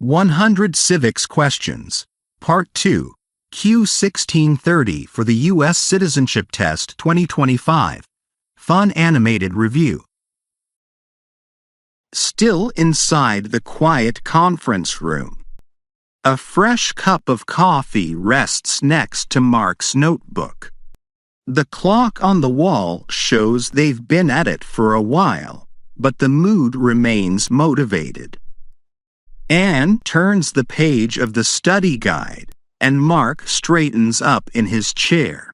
100 Civics Questions, Part 2, Q16 30 for the US Citizenship Test 2025. Fun animated review. Still inside the quiet conference room. A fresh cup of coffee rests next to Mark's notebook. The clock on the wall shows they've been at it for a while, but the mood remains motivated. Anne turns the page of the study guide, and Mark straightens up in his chair.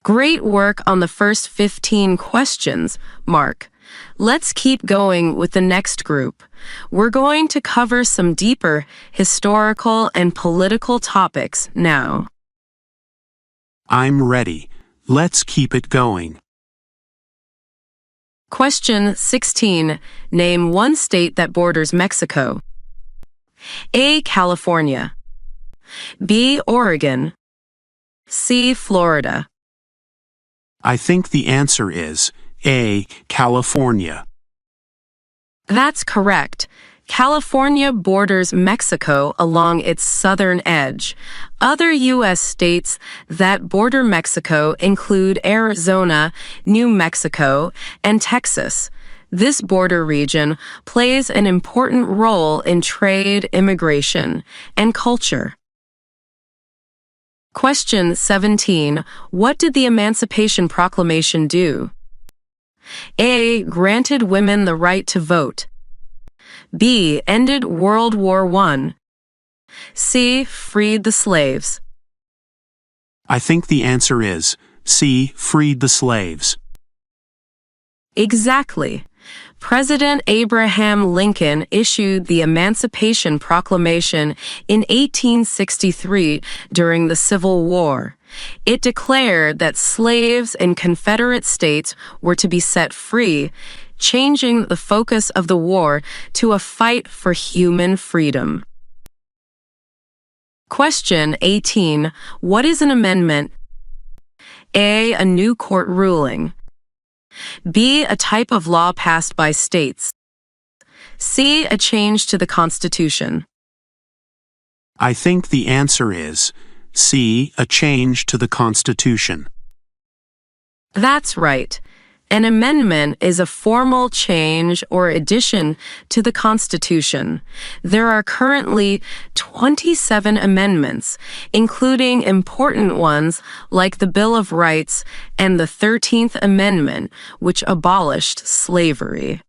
Great work on the first 15 questions, Mark. Let's keep going with the next group. We're going to cover some deeper historical and political topics now. I'm ready. Let's keep it going. Question 16. Name one state that borders Mexico. A. California. B. Oregon. C. Florida. I think the answer is A. California. That's correct. California borders Mexico along its southern edge. Other U.S. states that border Mexico include Arizona, New Mexico, and Texas. This border region plays an important role in trade, immigration, and culture. Question 17. What did the Emancipation Proclamation do? A. Granted women the right to vote. B. Ended World War I. C. Freed the slaves. I think the answer is C. Freed the slaves. Exactly. President Abraham Lincoln issued the Emancipation Proclamation in 1863 during the Civil War. It declared that slaves in Confederate states were to be set free, changing the focus of the war to a fight for human freedom. Question 18. What is an amendment? A. A new court ruling. B. A type of law passed by states. C. A change to the Constitution. I think the answer is C. A change to the Constitution. That's right. An amendment is a formal change or addition to the Constitution. There are currently 27 amendments, including important ones like the Bill of Rights and the 13th Amendment, which abolished slavery.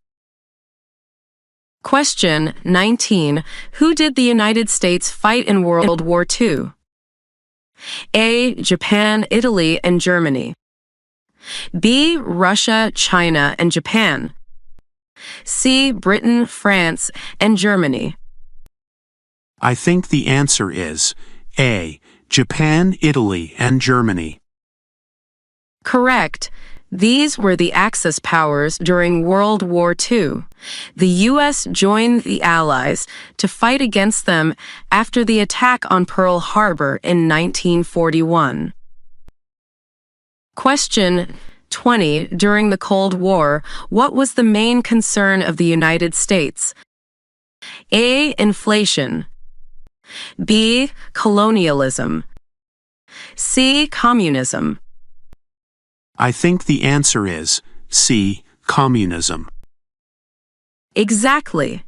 Question 19. Who did the United States fight in World War II? A. Japan, Italy, and Germany. B. Russia, China, and Japan. C. Britain, France, and Germany. I think the answer is A. Japan, Italy, and Germany. Correct. These were the Axis powers during World War II. The U.S. joined the Allies to fight against them after the attack on Pearl Harbor in 1941. Question 20. During the Cold War, what was the main concern of the United States? A. Inflation. B. Colonialism. C. Communism. I think the answer is C. Communism. Exactly.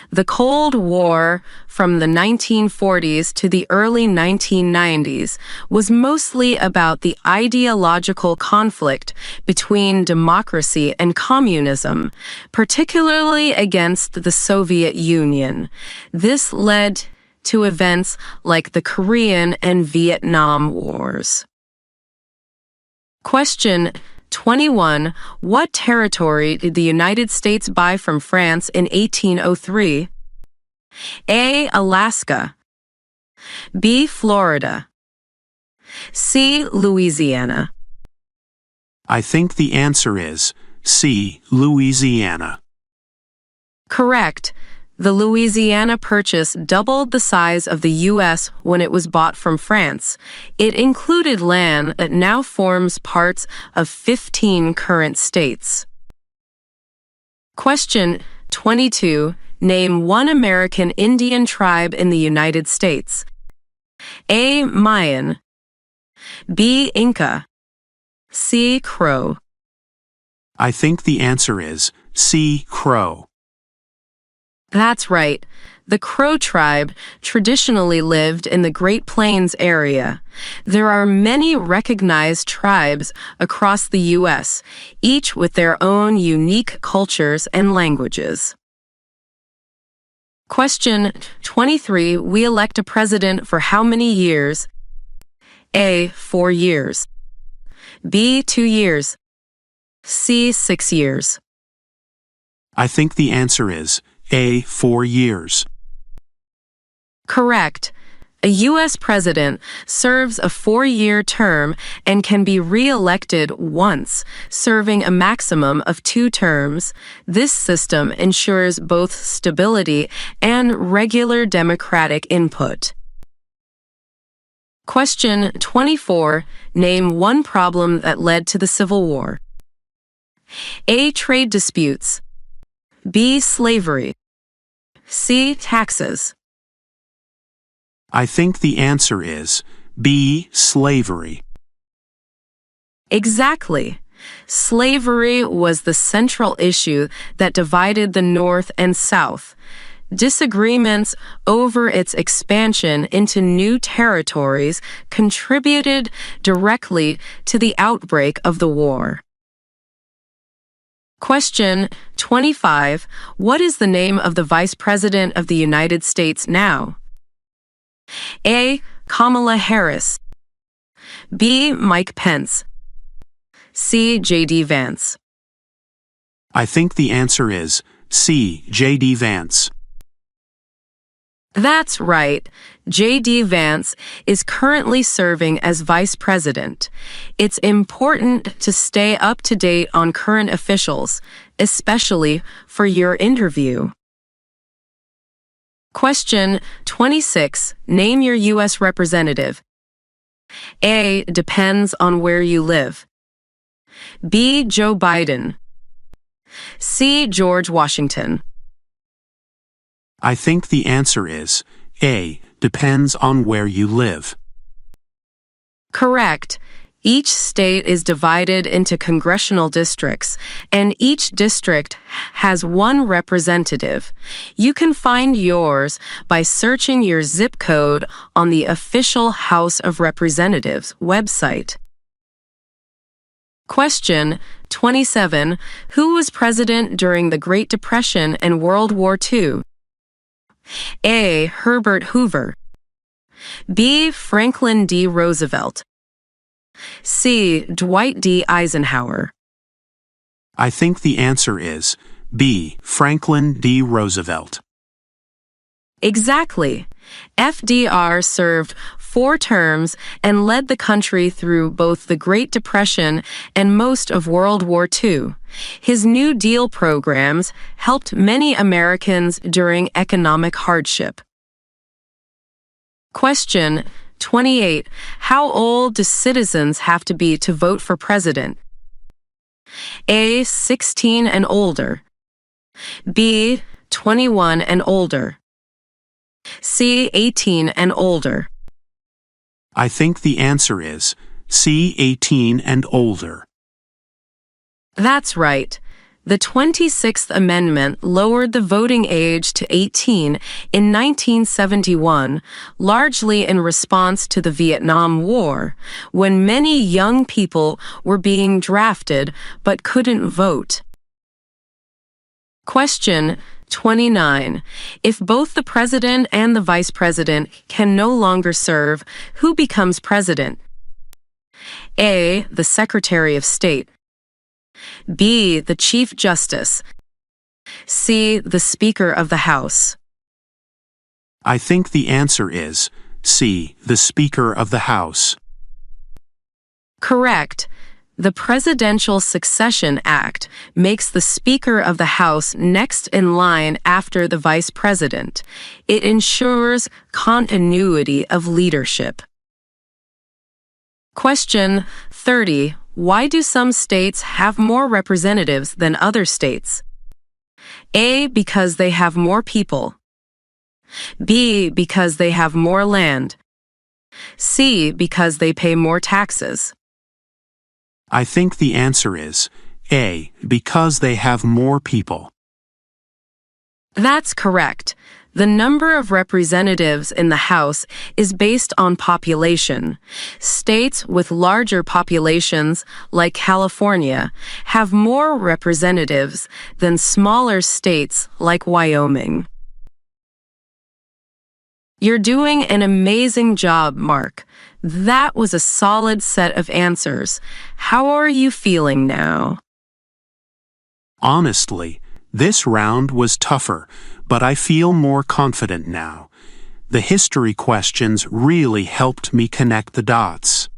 The Cold War, from the 1940s to the early 1990s, was mostly about the ideological conflict between democracy and communism, particularly against the Soviet Union. This led to events like the Korean and Vietnam Wars. Question 21. What territory did the United States buy from France in 1803? A. Alaska. B. Florida. C. Louisiana. I think the answer is C. Louisiana. Correct. The Louisiana Purchase doubled the size of the U.S. when it was bought from France. It included land that now forms parts of 15 current states. Question 22. Name one American Indian tribe in the United States. A. Mayan. B. Inca. C. Crow. I think the answer is C. Crow. That's right. The Crow tribe traditionally lived in the Great Plains area. There are many recognized tribes across the U.S., each with their own unique cultures and languages. Question 23. We elect a president for how many years? A. 4 years. B. 2 years. C. 6 years. I think the answer is A. 4 years. Correct. A U.S. president serves a 4-year term and can be re-elected once, serving a maximum of 2 terms. This system ensures both stability and regular democratic input. Question 24. Name one problem that led to the Civil War. A. Trade disputes. B. Slavery. C. Taxes. I think the answer is B. Slavery. Exactly. Slavery was the central issue that divided the North and South. Disagreements over its expansion into new territories contributed directly to the outbreak of the war. Question 25. What is the name of the Vice President of the United States now? A. Kamala Harris. B. Mike Pence. C. J.D. Vance. I think the answer is C. J.D. Vance. That's right. J.D. Vance is currently serving as vice president. It's important to stay up to date on current officials, especially for your interview. Question 26. Name your U.S. representative. A. Depends on where you live. B. Joe Biden. C. George Washington. I think the answer is A. Depends on where you live. Correct. Each state is divided into congressional districts, and each district has one representative. You can find yours by searching your zip code on the official House of Representatives website. Question 27. Who was president during the Great Depression and World War II? A. Herbert Hoover. B. Franklin D. Roosevelt. C. Dwight D. Eisenhower. I think the answer is B. Franklin D. Roosevelt. Exactly. FDR served 4 terms and led the country through both the Great Depression and most of World War II. His New Deal programs helped many Americans during economic hardship. Question 28. How old do citizens have to be to vote for president? A. 16 and older. B. 21 and older. C. 18 and older. I think the answer is C. 18 and older. That's right. The 26th Amendment lowered the voting age to 18 in 1971, largely in response to the Vietnam War, when many young people were being drafted but couldn't vote. Question 29. If both the president and the vice president can no longer serve, who becomes president? A. The Secretary of State. B. The Chief Justice. C. The Speaker of the House. I think the answer is C. The Speaker of the House. Correct. The Presidential Succession Act makes the Speaker of the House next in line after the Vice President. It ensures continuity of leadership. Question 30. Why do some states have more representatives than other states? A, because they have more people. B, because they have more land. C, because they pay more taxes. I think the answer is A, because they have more people. That's correct. The number of representatives in the House is based on population. States with larger populations, like California, have more representatives than smaller states like Wyoming. You're doing an amazing job, Mark. That was a solid set of answers. How are you feeling now? Honestly, this round was tougher, but I feel more confident now. The history questions really helped me connect the dots.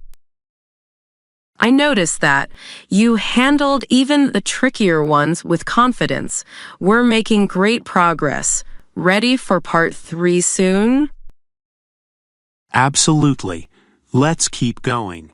I noticed that. You handled even the trickier ones with confidence. We're making great progress. Ready for part 3 soon? Absolutely. Let's keep going.